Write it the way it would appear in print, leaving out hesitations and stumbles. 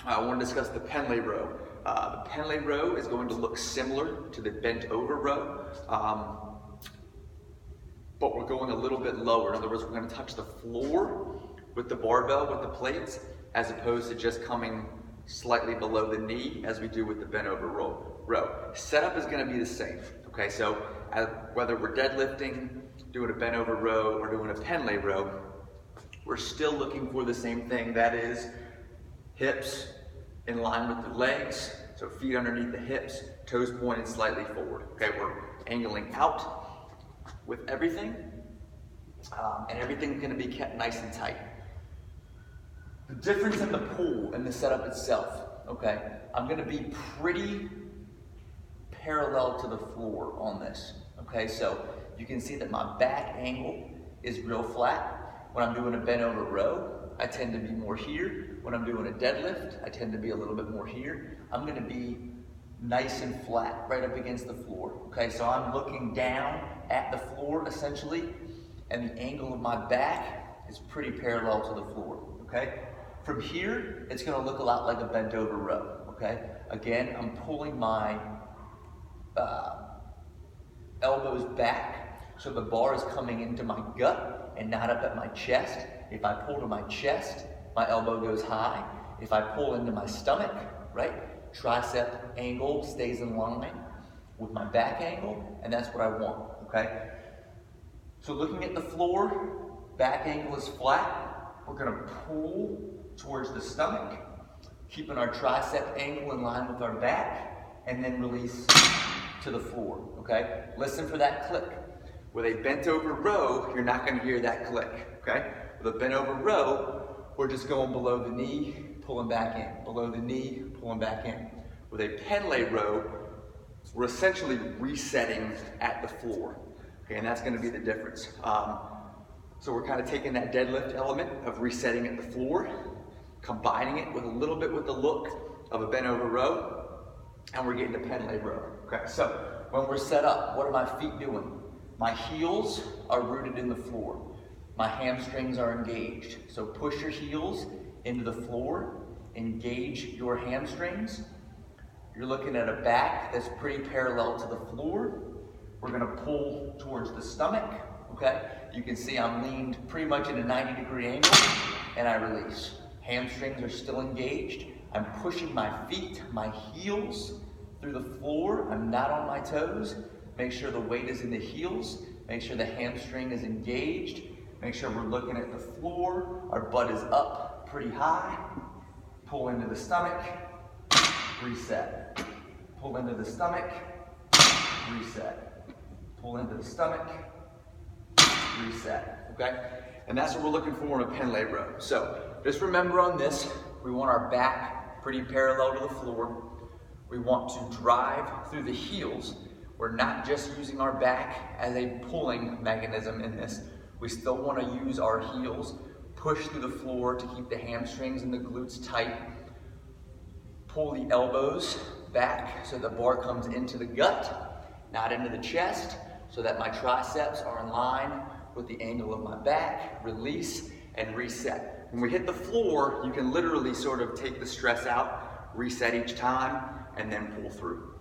I want to discuss the Pendlay Row. The Pendlay Row is going to look similar to the bent over row, but we're going a little bit lower. In other words, we're going to touch the floor with the barbell, with the plates, as opposed to just coming slightly below the knee as we do with the bent over row. Setup is going to be the same. Okay, so whether we're deadlifting, doing a bent over row, or doing a Pendlay row, we're still looking for the same thing. That is hips in line with the legs, so feet underneath the hips, toes pointed slightly forward. Okay, we're angling out with everything, and everything's going to be kept nice and tight. The difference in the pull and the setup itself, okay, I'm going to be pretty parallel to the floor on this. Okay, so you can see that my back angle is real flat. When I'm doing a bent over row, I tend to be more here. When I'm doing a deadlift, I tend to be a little bit more here. I'm going to be nice and flat right up against the floor. Okay, so I'm looking down at the floor essentially, and the angle of my back is pretty parallel to the floor. Okay, from here, it's going to look a lot like a bent over row. Okay, again, I'm pulling my elbows back, so the bar is coming into my gut and not up at my chest. If I pull to my chest, my elbow goes high. If I pull into my stomach, right, tricep angle stays in line with my back angle, and that's what I want, okay? So looking at the floor, back angle is flat. We're gonna pull towards the stomach, keeping our tricep angle in line with our back, and then release to the floor, okay? Listen for that click. With a bent over row, you're not gonna hear that click, okay? With a bent over row, we're just going below the knee, pulling back in. Below the knee, pulling back in. With a Pendlay row, we're essentially resetting at the floor, okay? And that's gonna be the difference. So we're kind of taking that deadlift element of resetting at the floor, combining it with a little bit with the look of a bent over row, and we're getting to Pendlay row. Okay, so when we're set up, what are my feet doing? My heels are rooted in the floor. My hamstrings are engaged. So push your heels into the floor, engage your hamstrings. You're looking at a back that's pretty parallel to the floor. We're gonna pull towards the stomach, okay? You can see I'm leaned pretty much in a 90-degree angle, and I release. Hamstrings are still engaged. I'm pushing my feet, my heels through the floor. I'm not on my toes. Make sure the weight is in the heels. Make sure the hamstring is engaged. Make sure we're looking at the floor. Our butt is up pretty high. Pull into the stomach, reset. Pull into the stomach, reset. Pull into the stomach, reset, okay? And that's what we're looking for in a Pendlay row. So just remember on this, we want our back pretty parallel to the floor. We want to drive through the heels. We're not just using our back as a pulling mechanism in this. We still want to use our heels, push through the floor to keep the hamstrings and the glutes tight. Pull the elbows back so the bar comes into the gut, not into the chest, so that my triceps are in line with the angle of my back. Release and reset. When we hit the floor, you can literally sort of take the stress out, reset each time, and then pull through.